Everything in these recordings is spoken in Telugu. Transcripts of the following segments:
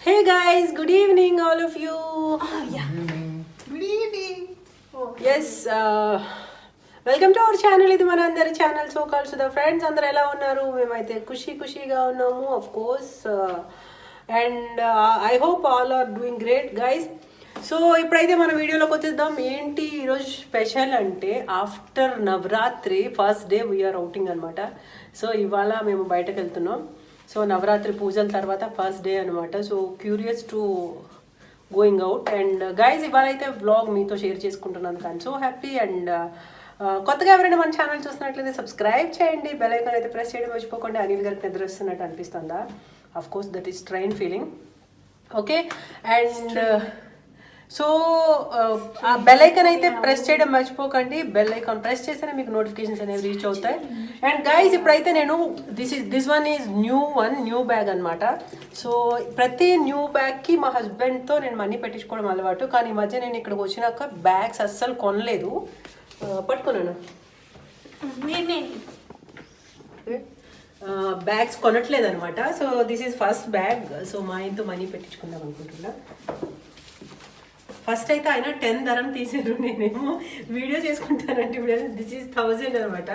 Hey guys, good evening, all of you. Yeah. Good evening. Yes, welcome to our channel. ఇది మన అందరి channel. So calls the friends అందరు ఎలా ఉన్నారు? మేమైతే ఖుషీగా ఉన్నాము of course. And I hope all are doing great guys. So ఇప్పుడైతే మన వీడియోలోకి వచ్చేద్దాం. ఏంటి ఈరోజు స్పెషల్ అంటే after Navratri first day we're outing అనమాట. సో ఇవాళ మేము బయటకు వెళ్తున్నాం. సో నవరాత్రి పూజల తర్వాత ఫస్ట్ డే అనమాట. So curious to going out. And guys ఇవాళ అయితే వ్లాగ్ మీతో షేర్ చేసుకుంటున్నాను కానీ సో హ్యాపీ. అండ్ కొత్తగా ఎవరైనా మన ఛానల్ చూస్తున్నట్లయితే సబ్స్క్రైబ్ చేయండి, బెల్ ఐకాన్ అయితే ప్రెస్ చేయడం మర్చిపోకండి. అనిల్ గారికి నిద్ర వస్తున్నట్టు అనిపిస్తుందా? Of course that is train feeling. Okay. And so ఆ బెల్ ఐకాన్ అయితే ప్రెస్ చేయడం మర్చిపోకండి. బెల్ ఐకాన్ ప్రెస్ చేస్తేనే మీకు నోటిఫికేషన్స్ అనేవి రీచ్ అవుతాయి. అండ్ గైస్ ఇప్పుడైతే నేను this one is new bag అనమాట. సో ప్రతి న్యూ బ్యాగ్కి మా హస్బెండ్తో నేను మనీ పెట్టించుకోవడం అలవాటు. కానీ ఈ మధ్య నేను ఇక్కడికి వచ్చినాక బ్యాగ్స్ అస్సలు కొనలేదు. పట్టుకున్నాను, బ్యాగ్స్ కొనట్లేదు అనమాట. So this is first bag. So మా ఆయనతో మనీ పెట్టించుకుందాం అనుకుంటున్నా. ఫస్ట్ అయితే ఆయన 10 దరం తీసారు, నేనేమో వీడియో చేసుకుంటానంటే ఇప్పుడు దిస్ ఈజ్ 1000 అనమాట.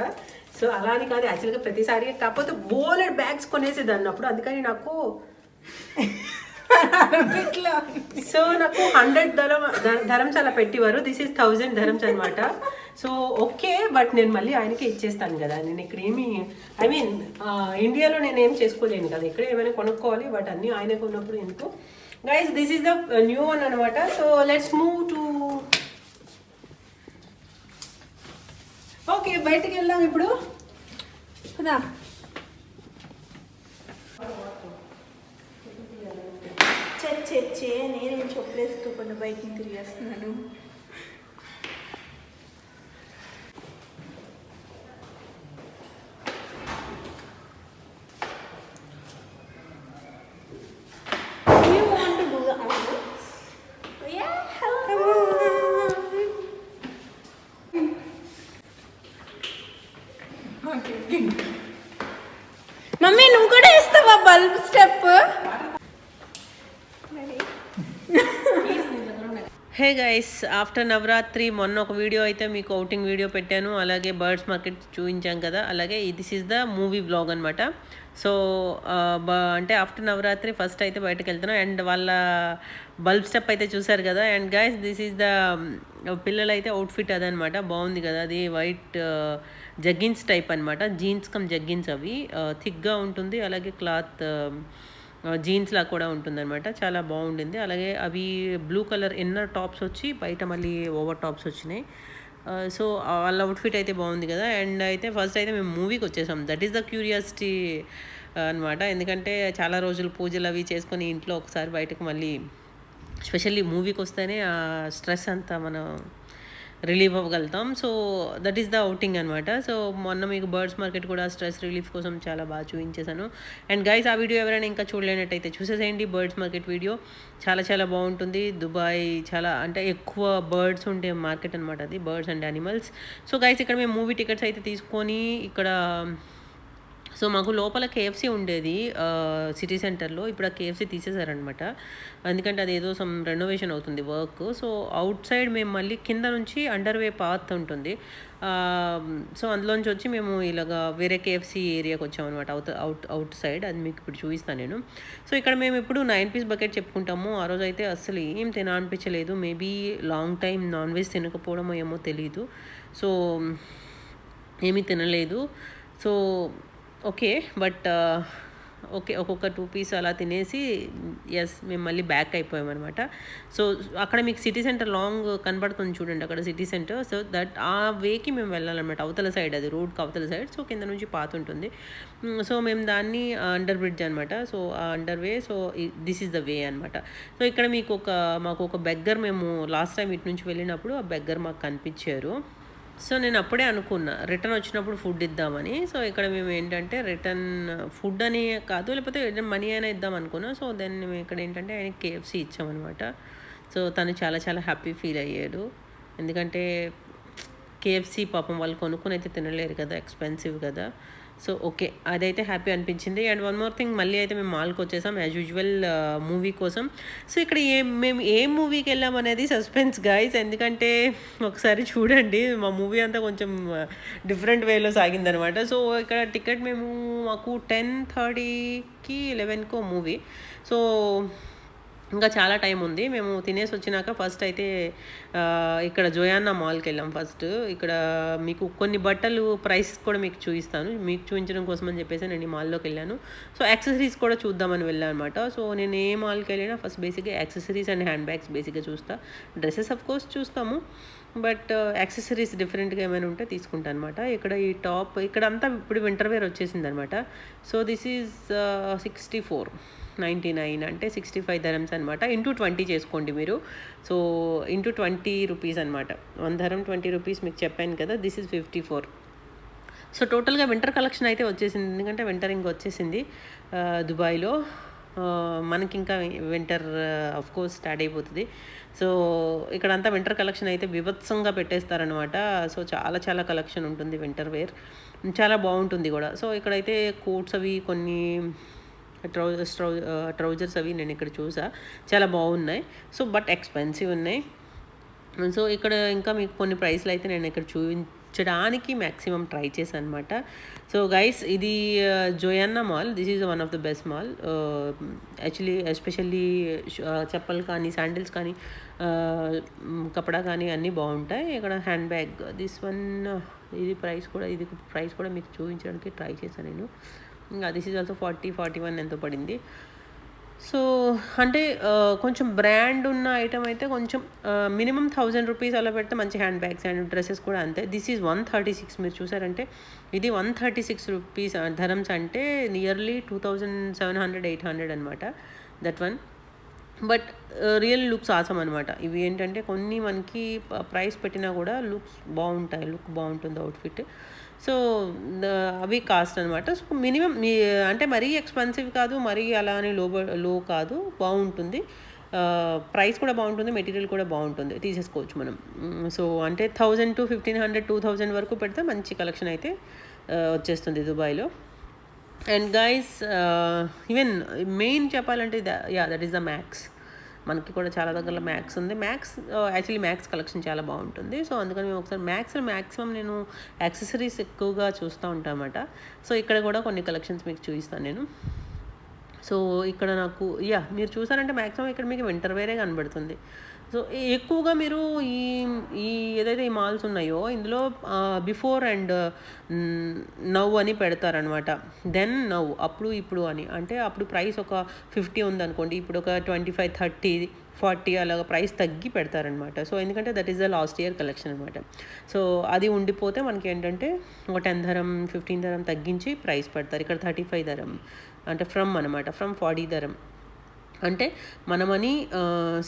సో అలా అని కాదు యాక్చువల్గా ప్రతిసారి, కాకపోతే బోలెడ్ బ్యాగ్స్ కొనేసేదాన్ని అప్పుడు. అందుకని నాకు సో నాకు 100 ధరమ్స్ అలా పెట్టేవారు. దిస్ ఈజ్ 1000 ధరమ్స్ అనమాట. సో ఓకే, బట్ నేను మళ్ళీ ఆయనకి ఇచ్చేస్తాను కదా. నేను ఇక్కడ ఏమి ఇండియాలో నేను ఏం చేసుకోలేను కదా, ఇక్కడ ఏమైనా కొనుక్కోవాలి. బట్ అన్నీ ఆయనకు ఉన్నప్పుడు ఎందుకు. Guys this is the new one అనమాట. So let's move to okay, బయటికి వెళ్దాం ఇప్పుడు. కదా చచ్చే నేను చొప్పలేసుకోకుండా బయటికి తిరిగేస్తున్నాను. మమ్మీ నువ్వు కూడా వేస్తావా bulb step? Hey guys, after Navratri మొన్న ఒక వీడియో అయితే మీకు అవుటింగ్ వీడియో పెట్టాను, అలాగే బర్డ్స్ మార్కెట్ చూపించాం కదా. అలాగే this is the movie vlog అనమాట. సో అంటే ఆఫ్టర్ నవరాత్రి ఫస్ట్ అయితే బయటకు వెళ్తున్నాం. అండ్ వాళ్ళ బల్బ్ స్టెప్ అయితే చూసారు కదా. And guys this is the పిల్లలు అయితే అవుట్ఫిట్ అదనమాట. బాగుంది కదా, అది వైట్ జగ్గిన్స్ టైప్ అనమాట. జీన్స్ కమ్ జగ్గిన్స్, అవి థిక్గా ఉంటుంది. అలాగే క్లాత్ జీన్స్లా కూడా ఉంటుందన్నమాట. చాలా బాగుండింది. అలాగే అవి బ్లూ కలర్ ఇన్నర్ టాప్స్ వచ్చి బయట మళ్ళీ ఓవర్ టాప్స్ వచ్చినాయి. సో వాళ్ళ అవుట్ఫిట్ అయితే బాగుంది కదా. అండ్ అయితే ఫస్ట్ అయితే మేము మూవీకి వచ్చేసాం. దట్ ఈస్ ద క్యూరియాసిటీ అనమాట. ఎందుకంటే చాలా రోజులు పూజలు అవి చేసుకొని ఇంట్లో ఒకసారి బయటకు మళ్ళీ స్పెషల్లీ మూవీకి వస్తేనే ఆ స్ట్రెస్ అంతా మనం రిలీఫ్ అవ్వగలుగుతాం. So that is the outing అనమాట. సో మొన్న మీకు బర్డ్స్ మార్కెట్ కూడా స్ట్రెస్ రిలీఫ్ కోసం చాలా బాగా చూపించేశాను. అండ్ గైస్ ఆ వీడియో ఎవరైనా ఇంకా చూడలేనట్టయితే చూసేసేయండి. బర్డ్స్ మార్కెట్ వీడియో చాలా బాగుంటుంది. దుబాయ్ చాలా అంటే ఎక్కువ బర్డ్స్ ఉండే మార్కెట్ అనమాట అది, birds and animals. So guys ఇక్కడ మేము మూవీ టికెట్స్ అయితే తీసుకొని ఇక్కడ, సో మాకు లోపల కేఎఫ్సీ ఉండేది సిటీ సెంటర్లో. ఇప్పుడు ఆ కేఎఫ్సీ తీసేశారనమాట. ఎందుకంటే అది ఏదో సమ్ రెనోవేషన్ అవుతుంది వర్క్. సో అవుట్ సైడ్ మేము మళ్ళీ కింద నుంచి అండర్వే పాత్ ఉంటుంది. సో అందులోంచి వచ్చి మేము ఇలాగా వేరే కేఎఫ్సీ ఏరియాకి వచ్చామన్నమాట, అవుట్ సైడ్. అది మీకు ఇప్పుడు చూపిస్తాను నేను. సో ఇక్కడ మేము ఇప్పుడు 9 పీస్ బకెట్ చెప్పుకుంటాము. ఆ రోజు అయితే అస్సలు ఏం తినాలనిపించలేదు. Maybe long time non veg తినకపోవడమో ఏమో తెలీదు. సో ఏమీ తినలేదు. సో ఓకే, బట్ ఓకే ఒక్కొక్క 2 పీస్ అలా తినేసి ఎస్ మేము మళ్ళీ బ్యాక్ అయిపోయామన్నమాట. సో అక్కడ మీకు సిటీ సెంటర్ లాంగ్ కనబడుతుంది చూడండి, అక్కడ సిటీ సెంటర్. సో దట్ ఆ వేకి మేము వెళ్ళాలన్నమాట, అవతల సైడ్, అది రోడ్కి అవతల సైడ్. సో కింద నుంచి పాత ఉంటుంది. సో మేము దాన్ని అండర్ బ్రిడ్జ్ అనమాట. సో ఆ under way. So this is the way అనమాట. సో ఇక్కడ మాకు ఒక బెగ్గర్, మేము లాస్ట్ టైం ఇటు నుంచి వెళ్ళినప్పుడు ఆ బెగ్గర్ మాకు కనిపించారు. సో నేను అప్పుడే అనుకున్నా రిటర్న్ వచ్చినప్పుడు ఫుడ్ ఇద్దామని. సో ఇక్కడ మేము ఏంటంటే రిటర్న్ ఫుడ్ అని కాదు, లేకపోతే మనీ అయినా ఇద్దాం అనుకున్నాం. సో దెన్ మేము ఇక్కడ ఏంటంటే ఆయనకి కేఎఫ్సీ ఇచ్చామన్నమాట. సో తను చాలా హ్యాపీ ఫీల్ అయ్యాడు. ఎందుకంటే కేఎఫ్సీ పాపం వాళ్ళు కొనుక్కొని అయితే తినలేరు కదా, ఎక్స్పెన్సివ్ కదా. సో ఓకే, అదైతే హ్యాపీ అనిపించింది. అండ్ వన్ మోర్ థింగ్, మళ్ళీ అయితే మేము మాల్కి వచ్చేసాం యాజ్ యూజువల్ మూవీ కోసం. సో ఇక్కడ మేము ఏ మూవీకి వెళ్ళాం అనేది సస్పెన్స్ గైస్, ఎందుకంటే ఒకసారి చూడండి. మా మూవీ అంతా కొంచెం డిఫరెంట్ వేలో సాగిందనమాట. సో ఇక్కడ టికెట్ మాకు 10:30కి 11కో మూవీ. సో ఇంకా చాలా టైం ఉంది. మేము తినేసి వచ్చినాక ఫస్ట్ అయితే ఇక్కడ జోయానా మాల్కి వెళ్ళాం ఫస్ట్. ఇక్కడ మీకు కొన్ని బట్టలు ప్రైస్ కూడా మీకు చూపిస్తాను, మీకు చూపించడం కోసం అని చెప్పేసి నేను ఈ మాల్లోకి వెళ్ళాను. సో యాక్సెసరీస్ కూడా చూద్దామని వెళ్ళాను అనమాట. సో నేను ఏ మాల్కి వెళ్ళినా ఫస్ట్ బేసిక్గా యాక్సెసరీస్ అండ్ హ్యాండ్ బ్యాగ్స్ బేసిక్గా చూస్తా. డ్రెస్సెస్ అఫ్ కోర్స్ చూస్తాము, బట్ యాక్సెసరీస్ డిఫరెంట్గా ఏమైనా ఉంటే తీసుకుంటాను అనమాట. ఇక్కడ ఈ టాప్ ఇక్కడ అంతా ఇప్పుడు వింటర్ వేర్ వచ్చేసింది అనమాట. సో దిస్ ఈజ్ 64.99 అంటే 65 dirhams అనమాట. ఇంటూ 20 చేసుకోండి మీరు. సో ఇంటూ 20 రూపీస్ అనమాట. 1 dirham 20 రూపీస్ మీకు చెప్పాను కదా. This is 54. సో టోటల్గా వింటర్ కలెక్షన్ అయితే వచ్చేసింది, ఎందుకంటే వింటర్ ఇంకా వచ్చేసింది దుబాయ్లో. మనకి ఇంకా వింటర్ ఆఫ్ కోర్స్ స్టార్ట్ అయిపోతుంది. సో ఇక్కడంతా వింటర్ కలెక్షన్ అయితే బీభత్సంగా పెట్టేస్తారనమాట. సో చాలా చాలా కలెక్షన్ ఉంటుంది వింటర్ వేర్, చాలా బాగుంటుంది కూడా. సో ఇక్కడైతే కోట్స్ అవి కొన్ని ట్రౌజర్స్ అవి నేను ఇక్కడ చూసా, చాలా బాగున్నాయి. సో బట్ ఎక్స్పెన్సివ్ ఉన్నాయి. సో ఇక్కడ ఇంకా మీకు కొన్ని ప్రైస్లు అయితే నేను ఇక్కడ చూపించడానికి మ్యాక్సిమం ట్రై చేశాను అనమాట. సో గైస్, ఇది జోయానా mall. This is one of the best mall actually. Especially చెప్పలు కానీ, శాండిల్స్ కానీ, కపడా కానీ అన్నీ బాగుంటాయి. ఇక్కడ హ్యాండ్ బ్యాగ్ దిస్ వన్, ఇది ప్రైస్ కూడా మీకు చూపించడానికి ట్రై చేశాను నేను. దిస్ ఈజ్ ఆల్సో 41 ఎంతో పడింది. సో అంటే కొంచెం బ్రాండ్ ఉన్న ఐటమ్ అయితే కొంచెం మినిమం 1000 రూపీస్ అలా పెడితే మంచి హ్యాండ్ బ్యాగ్స్ అండ్ డ్రెస్సెస్ కూడా అంతే. This is 136. మీరు చూసారంటే ఇది 136 రూపీస్ ధరమ్స్, అంటే నియర్లీ 2700-800 అనమాట that one. But real looks awesome అనమాట. ఇవి ఏంటంటే కొన్ని మనకి ప్రైస్ పెట్టినా కూడా లుక్స్ బాగుంటాయి, లుక్ బాగుంటుంది అవుట్ఫిట్. సో అవి కాస్ట్ అనమాట. సో మినిమం అంటే మరీ ఎక్స్పెన్సివ్ కాదు, మరీ అలా అని లో కాదు, బాగుంటుంది. ప్రైస్ కూడా బాగుంటుంది, మెటీరియల్ కూడా బాగుంటుంది, తీసేసుకోవచ్చు మనం. సో అంటే 1000 to 1500, 2000 వరకు పెడితే మంచి కలెక్షన్ అయితే వచ్చేస్తుంది దుబాయ్లో. అండ్ గైస్, ఈవెన్ మెయిన్ చెప్పాలంటే దట్ ఈస్ ద మ్యాక్స్. మనకి కూడా చాలా దగ్గర మ్యాక్స్ ఉంది. యాక్చువల్లీ మ్యాక్స్ కలెక్షన్ చాలా బాగుంటుంది. సో అందుకని మేము ఒకసారి మ్యాక్సిమం నేను యాక్సెసరీస్ ఎక్కువగా చూస్తూ ఉంటాను అన్నమాట. సో ఇక్కడ కూడా కొన్ని కలెక్షన్స్ మీకు చూపిస్తాను నేను. సో ఇక్కడ నాకు మీరు చూసారంటే మ్యాక్సిమం ఇక్కడ మీకు వింటర్ వేరే కనబడుతుంది. సో ఎక్కువగా మీరు ఈ ఏదైతే ఈ మాల్స్ ఉన్నాయో ఇందులో బిఫోర్ అండ్ నవ్ అని పెడతారనమాట. దెన్ నవ్, అప్పుడు ఇప్పుడు అని. అంటే అప్పుడు ప్రైస్ ఒక 50 ఉందనుకోండి, ఇప్పుడు ఒక 25, 30, 40 అలాగ ప్రైస్ తగ్గి పెడతారనమాట. సో ఎందుకంటే that is the last year collection అనమాట. సో అది ఉండిపోతే మనకి ఏంటంటే ఒక 10 dirham 15 dirham తగ్గించి ప్రైస్ పెడతారు. ఇక్కడ 35 dirham అంటే ఫ్రమ్ 40 dirham అంటే మనమని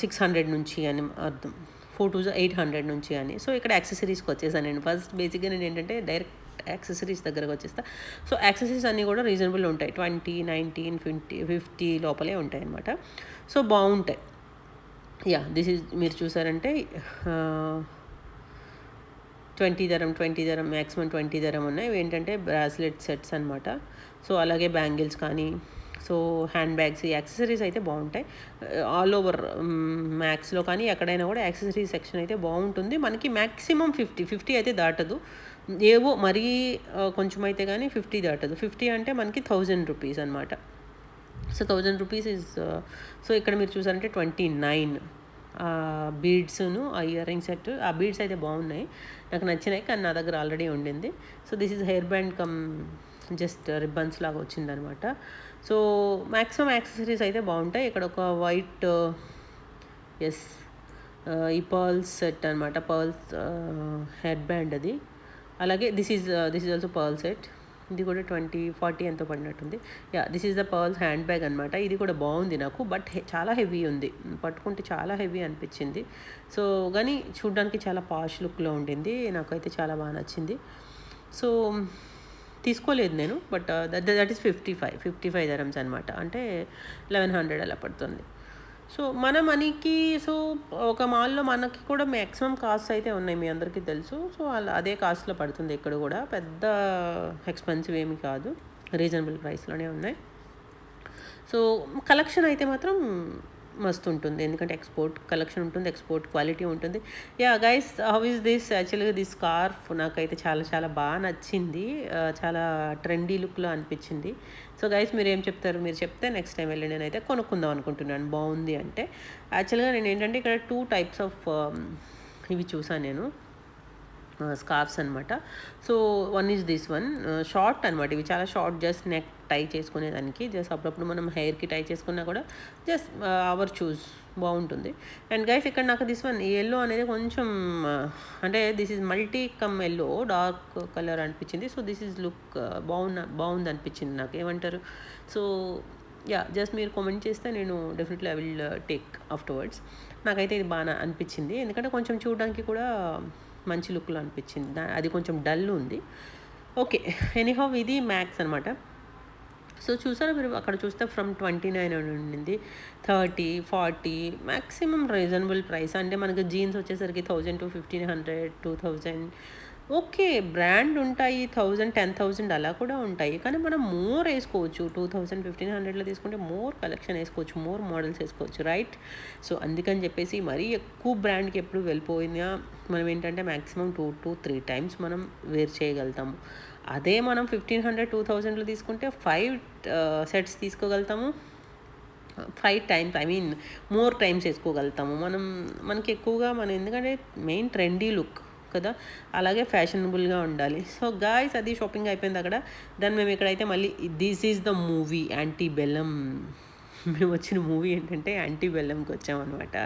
600 నుంచి అని అర్థం, 4 to 800 నుంచి అని. సో ఇక్కడ యాక్సెసరీస్కి వచ్చేసాను నేను. ఫస్ట్ బేసిక్గా నేను ఏంటంటే డైరెక్ట్ యాక్సెసరీస్ దగ్గరకు వచ్చేస్తా. సో యాక్సెసరీస్ అన్నీ కూడా రీజనబుల్ ఉంటాయి, 20, 19, 50 లోపలే ఉంటాయి అన్నమాట. సో బాగుంటాయి. దిస్ ఈజ్ మీరు చూసారంటే 20 dirham మ్యాక్సిమం 20 dirham ఉన్నాయి. ఏంటంటే బ్రాస్లెట్ సెట్స్ అనమాట. సో అలాగే బ్యాంగిల్స్ కానీ, సో హ్యాండ్ బ్యాగ్స్, ఈ యాక్సెసరీస్ అయితే బాగుంటాయి ఆల్ ఓవర్ మ్యాక్స్లో కానీ ఎక్కడైనా కూడా యాక్సెసరీస్ సెక్షన్ అయితే బాగుంటుంది. మనకి మ్యాక్సిమం 50 అయితే దాటదు, ఏవో మరీ కొంచెం అయితే కానీ 50 దాటదు. 50 అంటే మనకి 1000 రూపీస్ అనమాట. So 1000 rupees is. సో ఇక్కడ మీరు చూసారంటే 29 బీడ్స్ను ఆ ఇయర్ రింగ్ సెట్. ఆ బీడ్స్ అయితే బాగున్నాయి, నాకు నచ్చినాయి, కానీ నా దగ్గర ఆల్రెడీ ఉండింది. So this is hair band come just ribbons లాగా వచ్చిందనమాట. సో మ్యాక్సిమం యాక్సెసరీస్ అయితే బాగుంటాయి. ఇక్కడ ఒక వైట్ ఈ పర్ల్స్ సెట్ అనమాట, పర్ల్స్ హెడ్ బ్యాండ్ అది. అలాగే this is also pearl set. ఇది కూడా 20-40 ఎంతో పడినట్టుంది. This is the pearls hand bag అనమాట. ఇది కూడా బాగుంది నాకు, బట్ చాలా హెవీ ఉంది, పట్టుకుంటే చాలా హెవీ అనిపించింది. సో కానీ చూడడానికి చాలా పాష్ లుక్లో ఉండింది, నాకైతే చాలా బాగా నచ్చింది. సో తీసుకోలేదు నేను, బట్ దట్ ఈస్ 55 dirhams అనమాట, అంటే 1100 అలా పడుతుంది. సో మన మనీకి సో ఒక మాల్లో మనకి కూడా మ్యాక్సిమం కాస్ట్ అయితే ఉన్నాయి, మీ అందరికీ తెలుసు. సో అలా అదే కాస్ట్లో పడుతుంది ఇక్కడ కూడా, పెద్ద ఎక్స్పెన్సివ్ ఏమి కాదు, రీజనబుల్ ప్రైస్లోనే ఉన్నాయి. సో కలెక్షన్ అయితే మాత్రం మస్తు ఉంటుంది, ఎందుకంటే ఎక్స్పోర్ట్ కలెక్షన్ ఉంటుంది, ఎక్స్పోర్ట్ క్వాలిటీ ఉంటుంది. Yeah guys, how is this? యాక్చువల్గా దిస్ స్కార్ఫ్ నాకైతే చాలా చాలా బాగా నచ్చింది, చాలా ట్రెండీ లుక్లో అనిపించింది. సో గైస్, మీరు ఏం చెప్తారు? మీరు చెప్తే నెక్స్ట్ టైం వెళ్ళి నేనైతే కొనుక్కుందాం అనుకుంటున్నాను, బాగుంది అంటే. యాక్చువల్గా నేను ఏంటంటే ఇక్కడ 2 టైప్స్ ఆఫ్ ఇవి చూసాను నేను, స్కార్ఫ్స్ అనమాట. So one is this one, short అనమాట. ఇవి చాలా షార్ట్, జస్ట్ నెక్ టై చేసుకునేదానికి, జస్ట్ అప్పుడప్పుడు మనం హెయిర్కి టై చేసుకున్నా కూడా జస్ట్ అవర్ చూస్ బాగుంటుంది. అండ్ గైస్, ఇక్కడ నాకు దిస్ వన్ ఎల్లో అనేది కొంచెం అంటే this is multi come yellow, dark colour అనిపించింది. సో దిస్ ఈజ్ లుక్ బాగుంది అనిపించింది నాకు, ఏమంటారు? సో యా, జస్ట్ మీరు కామెంట్ చేస్తే నేను definitely I will take afterwards. నాకైతే ఇది బాగా అనిపించింది, ఎందుకంటే కొంచెం చూడడానికి కూడా మంచి లుక్లో అనిపించింది, అది కొంచెం డల్ ఉంది. ఓకే, ఎనీహౌ ఇది మ్యాక్స్ అనమాట. సో చూసారా మీరు, అక్కడ చూస్తే ఫ్రమ్ 29 అని ఉండింది, 30, 40, మ్యాక్సిమం రీజనబుల్ ప్రైస్. అంటే మనకి జీన్స్ వచ్చేసరికి 1000 to 1500, 2000. ఓకే, బ్రాండ్ ఉంటాయి, 1000, 10,000 అలా కూడా ఉంటాయి, కానీ మనం మోర్ వేసుకోవచ్చు. 2000, 1500లో తీసుకుంటే మోర్ కలెక్షన్ వేసుకోవచ్చు, మోర్ మోడల్స్ వేసుకోవచ్చు, రైట్? సో అందుకని చెప్పేసి మరీ ఎక్కువ బ్రాండ్కి ఎప్పుడు వెళ్ళిపోయినా మనం ఏంటంటే మ్యాక్సిమం 2 to 3 times మనం వేర్ చేయగలుగుతాము. అదే మనం 1500, 2000లో తీసుకుంటే 5 sets తీసుకోగలుగుతాము, 5 times, I mean more times వేసుకోగలుగుతాము మనకి ఎక్కువగా. ఎందుకంటే మెయిన్ ట్రెండీ లుక్ కదా, అలాగే ఫ్యాషనబుల్గా ఉండాలి. సో గాయ్స్, అది షాపింగ్ అయిపోయింది అక్కడ. దాన్ని మేము ఇక్కడైతే మళ్ళీ దిస్ ఈజ్ ద మూవీ యాంటీ బెల్లం. మేము వచ్చిన మూవీ ఏంటంటే యాంటీ బెల్లంకి వచ్చామన్నమాట.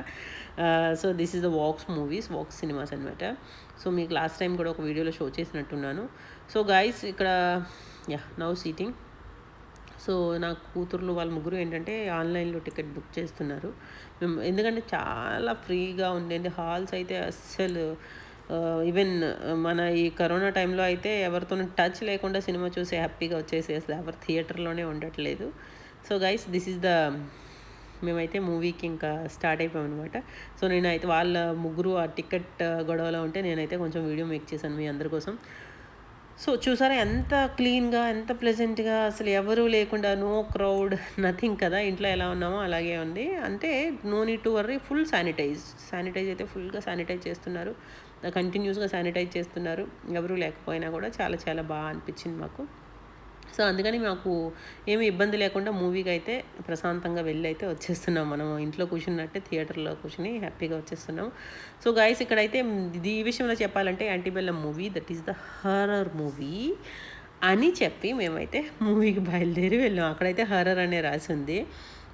So this is the Vox cinemas అనమాట. సో మీకు లాస్ట్ టైం కూడా ఒక వీడియోలో షో చేసినట్టున్నాను. సో గాయ్స్, ఇక్కడ యా నౌ సీటింగ్. సో నా కూతుర్లు వాళ్ళ ముగ్గురు ఏంటంటే ఆన్లైన్లో టికెట్ బుక్ చేస్తున్నారు. మేము ఎందుకంటే చాలా ఫ్రీగా ఉండేది, హాల్స్ అయితే అస్సలు ఈవెన్ మన ఈ కరోనా టైంలో అయితే ఎవరితోనూ టచ్ లేకుండా సినిమా చూసి హ్యాపీగా వచ్చేసి అసలు ఎవరు థియేటర్లోనే ఉండట్లేదు. So guys, this is the మేమైతే మూవీకి ఇంకా స్టార్ట్ అయిపోయాం అనమాట. సో నేనైతే వాళ్ళ ముగ్గురు ఆ టికెట్ గొడవలో ఉంటే నేనైతే కొంచెం వీడియో మేక్ చేశాను మీ అందరి కోసం. సో చూసారా ఎంత క్లీన్గా, ఎంత ప్లెజెంట్గా, అసలు ఎవరు లేకుండా, నో క్రౌడ్, నథింగ్ కదా. ఇంట్లో ఎలా ఉన్నామో అలాగే ఉంది, అంటే no need to worry. Full sanitise అయితే ఫుల్గా శానిటైజ్ చేస్తున్నారు, కంటిన్యూస్గా శానిటైజ్ చేస్తున్నారు, ఎవరు లేకపోయినా కూడా. చాలా చాలా బాగా అనిపించింది మాకు. సో అందుకని మాకు ఏమి ఇబ్బంది లేకుండా మూవీకి అయితే ప్రశాంతంగా వెళ్ళి అయితే వచ్చేస్తున్నాం. మనం ఇంట్లో కూర్చున్నట్టే థియేటర్లో కూర్చుని హ్యాపీగా వచ్చేస్తున్నాం. సో గైస్, ఇక్కడైతే ఈ విషయంలో చెప్పాలంటే యాంటీ బెల్లం movie that is the horror movie అని చెప్పి మేమైతే మూవీకి బయలుదేరి వెళ్ళాం. అక్కడైతే హారర్ అనే రాసి ఉంది.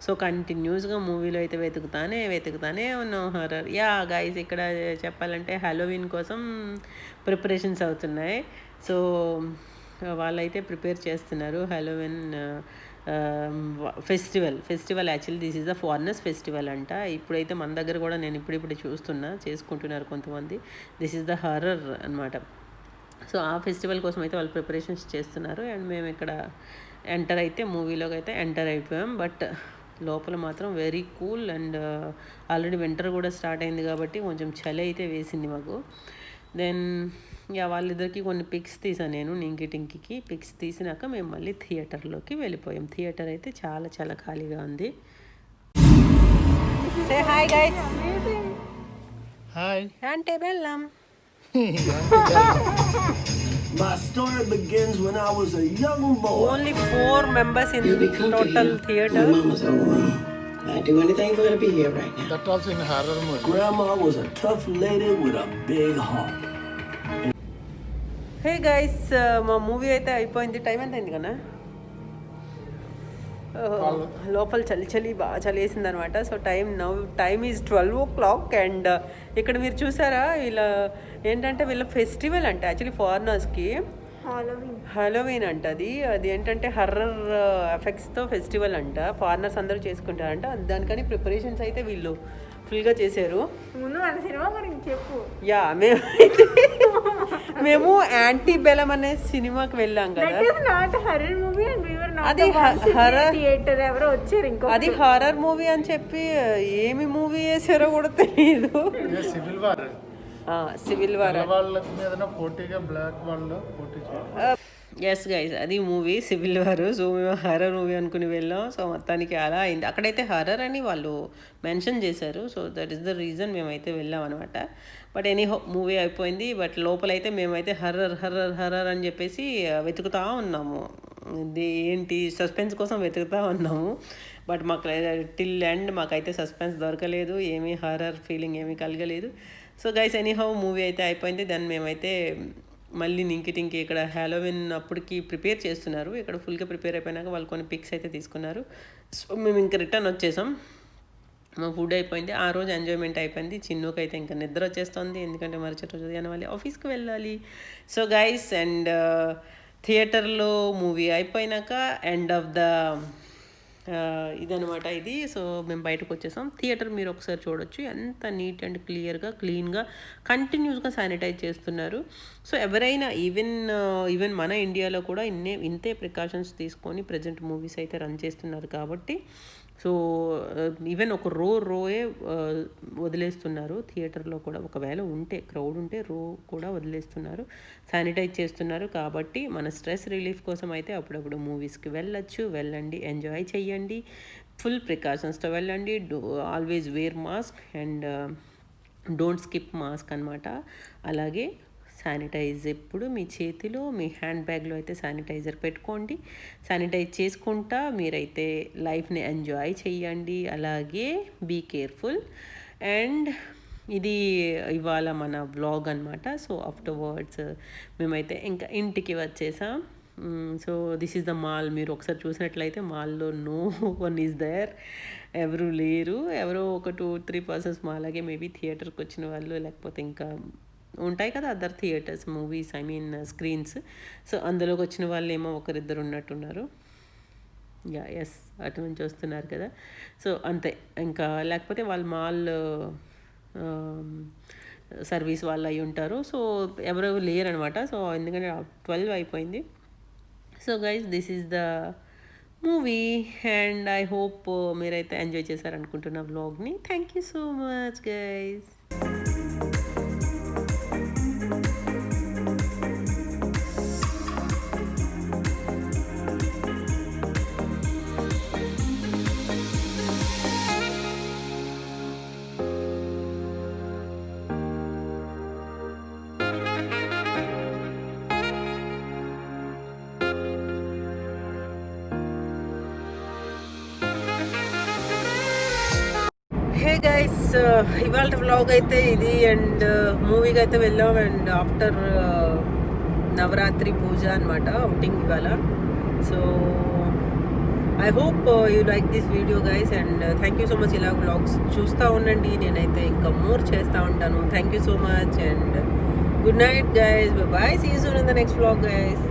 సో కంటిన్యూస్గా మూవీలో అయితే వెతుకుతానే ఉన్నాం హారర్. యా గైస్, ఇక్కడ చెప్పాలంటే హ్యాలోవిన్ కోసం ప్రిపరేషన్స్ అవుతున్నాయి. సో వాళ్ళైతే ప్రిపేర్ చేస్తున్నారు Halloween festival. Actually this is the foreigners festival అంట. ఇప్పుడైతే మన దగ్గర కూడా నేను ఇప్పుడు చేసుకుంటున్నారు కొంతమంది. దిస్ ఈజ్ ద హారర్ అనమాట. సో ఆ ఫెస్టివల్ కోసం అయితే వాళ్ళు ప్రిపరేషన్స్ చేస్తున్నారు. అండ్ మేము ఇక్కడ మూవీలోకి అయితే ఎంటర్ అయిపోయాం. బట్ లోపల మాత్రం very cool, and already winter కూడా స్టార్ట్ అయింది కాబట్టి కొంచెం చలి అయితే వేసింది మాకు. దెన్ యా వాళ్ళిద్దరికి కొన్ని పిక్స్ తీసాను నేను, టింకీకి పిక్స్ తీసినాక మేము మళ్ళీ థియేటర్లోకి వెళ్ళిపోయాం. థియేటర్ అయితే చాలా చాలా ఖాళీగా ఉంది. Say hi guys. Hi. Anti బెల్లం. My story begins when I was a young boy. Only 4 members in total theater. Mama's over. I'd do anything for her to be here right now. That also in horror movie. Grandma was a tough lady with a big heart. Hey guys, మా మూవీ అయితే అయిపోయింది. టైం ఎంత అయింది కన్నా? లోపల బాగా చలి వేసింది అనమాట. So time is 12 o'clock. And ఇక్కడ మీరు చూసారా, వీళ్ళ ఫెస్టివల్ అంట. యాక్చువల్లీ ఫారినర్స్కి హాలోవీన్ అంట. అది ఏంటంటే హర్రర్ ఎఫెక్ట్స్తో ఫెస్టివల్ అంట. ఫారినర్స్ అందరూ చేసుకుంటారంట. దానికని ప్రిపరేషన్స్ అయితే వీళ్ళు ఫుల్గా చేశారు. ముందు మన సినిమా గురించి చెప్పు. యా, మేమైతే మేము యాంటీ బెలం అనే సినిమాకి వెళ్ళాం కదా. That is not a horror movie and we were not అది the ones in the horror- theater. ఎవరో వచ్చారు ఇంకో. అది హారర్ మూవీ అని చెప్పి ఏమి మూవీ వేసారో కూడా తెలియదు. సివిల్ వార్ సివిల్ వార్ వాళ్ళ మీద పోటీగా బ్లాక్ వాళ్ళు పోటీ చేయాలి. ఎస్ గైస్, అది మూవీ సివిల్ వార్. సో మేము హారర్ మూవీ అనుకుని వెళ్ళాం. సో మొత్తానికి అలా అయింది. అక్కడైతే హారర్ అని వాళ్ళు మెన్షన్ చేశారు. So that is the reason మేమైతే వెళ్ళాం అనమాట. బట్ ఎనీ మూవీ అయిపోయింది. బట్ లోపలైతే మేమైతే హర్రర్ హర్రర్ హర్రర్ అని చెప్పేసి వెతుకుతూ ఉన్నాము. ఇది ఏంటి సస్పెన్స్ కోసం వెతుకుతూ ఉన్నాము. బట్ మాకు టిల్ ఎండ్ మాకైతే సస్పెన్స్ దొరకలేదు, ఏమీ హారర్ ఫీలింగ్ ఏమీ కలగలేదు. సో గైస్ ఎనీహౌ మూవీ అయితే అయిపోయింది. దాన్ని మేమైతే మళ్ళీ ఇంకి ఇక్కడ హ్యాలోవిన్ అప్పటికి ప్రిపేర్ చేస్తున్నారు. ఇక్కడ ఫుల్గా ప్రిపేర్ అయిపోయినాక వాళ్ళు కొన్ని పిక్స్ అయితే తీసుకున్నారు. సో మేము ఇంకా రిటర్న్ వచ్చేసాం. మా ఫుడ్ అయిపోయింది. ఆ రోజు ఎంజాయ్మెంట్ అయిపోయింది. చిన్నుకి అయితే ఇంకా నిద్ర వచ్చేస్తుంది, ఎందుకంటే మరుసటి రోజు ఉదయాన్నే వాళ్ళు ఆఫీస్కి వెళ్ళాలి. సో గైస్ అండ్ థియేటర్లో మూవీ అయిపోయినాక ఎండ్ ఆఫ్ ద ఇదనమాట ఇది. సో మేము బయటకు వచ్చేసాం. థియేటర్ మీరు ఒకసారి చూడొచ్చు, ఎంత నీట్ అండ్ క్లియర్గా క్లీన్గా కంటిన్యూస్గా శానిటైజ్ చేస్తున్నారు. సో ఎవరైనా ఈవెన్ మన ఇండియాలో కూడా ఇంతే ప్రికాషన్స్ తీసుకొని ప్రజెంట్ మూవీస్ అయితే రన్ చేస్తున్నారు కాబట్టి సో ఈవెన్ ఒక రోయే వదిలేస్తున్నారు థియేటర్లో కూడా. ఒకవేళ క్రౌడ్ ఉంటే రో కూడా వదిలేస్తున్నారు, శానిటైజ్ చేస్తున్నారు. కాబట్టి మన స్ట్రెస్ రిలీఫ్ కోసం అయితే అప్పుడప్పుడు మూవీస్కి వెళ్ళండి, ఎంజాయ్ చేయండి, ఫుల్ ప్రికాషన్స్తో వెళ్ళండి. Always wear mask and don't skip mask అనమాట. అలాగే శానిటైజ్ ఎప్పుడు మీ చేతిలో, మీ హ్యాండ్ బ్యాగ్లో అయితే శానిటైజర్ పెట్టుకోండి. శానిటైజ్ చేసుకుంటా మీరైతే లైఫ్ని ఎంజాయ్ చేయండి. అలాగే బీ కేర్ఫుల్. అండ్ ఇది ఇవాళ మన వ్లాగ్ అనమాట. సో ఆఫ్టర్వర్డ్స్ మేమైతే ఇంకా ఇంటికి వచ్చేసాం. So this is the mall. మీరు ఒకసారి చూసినట్లయితే మాల్లో నో వన్ ఈజ్ దేర్, ఎవరు లేరు. ఎవరో ఒక 2-3 పర్సన్స్ మాలాగే మేబీ థియేటర్కి వచ్చిన వాళ్ళు, లేకపోతే ఇంకా ఉంటాయి కదా other theatres movies screens. So అందులోకి వచ్చిన వాళ్ళు ఏమో ఒకరిద్దరు ఉన్నట్టున్నారు. ఎస్ అటు నుంచి వస్తున్నారు కదా. సో అంతే, ఇంకా లేకపోతే వాళ్ళు మాల్ సర్వీస్ వాళ్ళు అయి ఉంటారు. సో ఎవరు లేరనమాట. సో ఎందుకంటే 12 అయిపోయింది. So guys this is the movie and I hope మీరైతే ఎంజాయ్ చేశారనుకుంటున్న వ్లాగ్ని. Thank you so much guys. Hey guys, ఇవాళ వ్లాగ్ అయితే ఇది. అండ్ మూవీకి అయితే వెళ్ళాం. అండ్ ఆఫ్టర్ నవరాత్రి పూజ అనమాట అవుటింగ్ ఇవాళ. So I hope you like this video guys. And thank you so much. ఇలా వ్లాగ్స్ చూస్తూ ఉండండి, నేనైతే ఇంకా మోర్ చేస్తూ ఉంటాను. Thank you so much and good night guys. Bye. See you soon in the next vlog guys.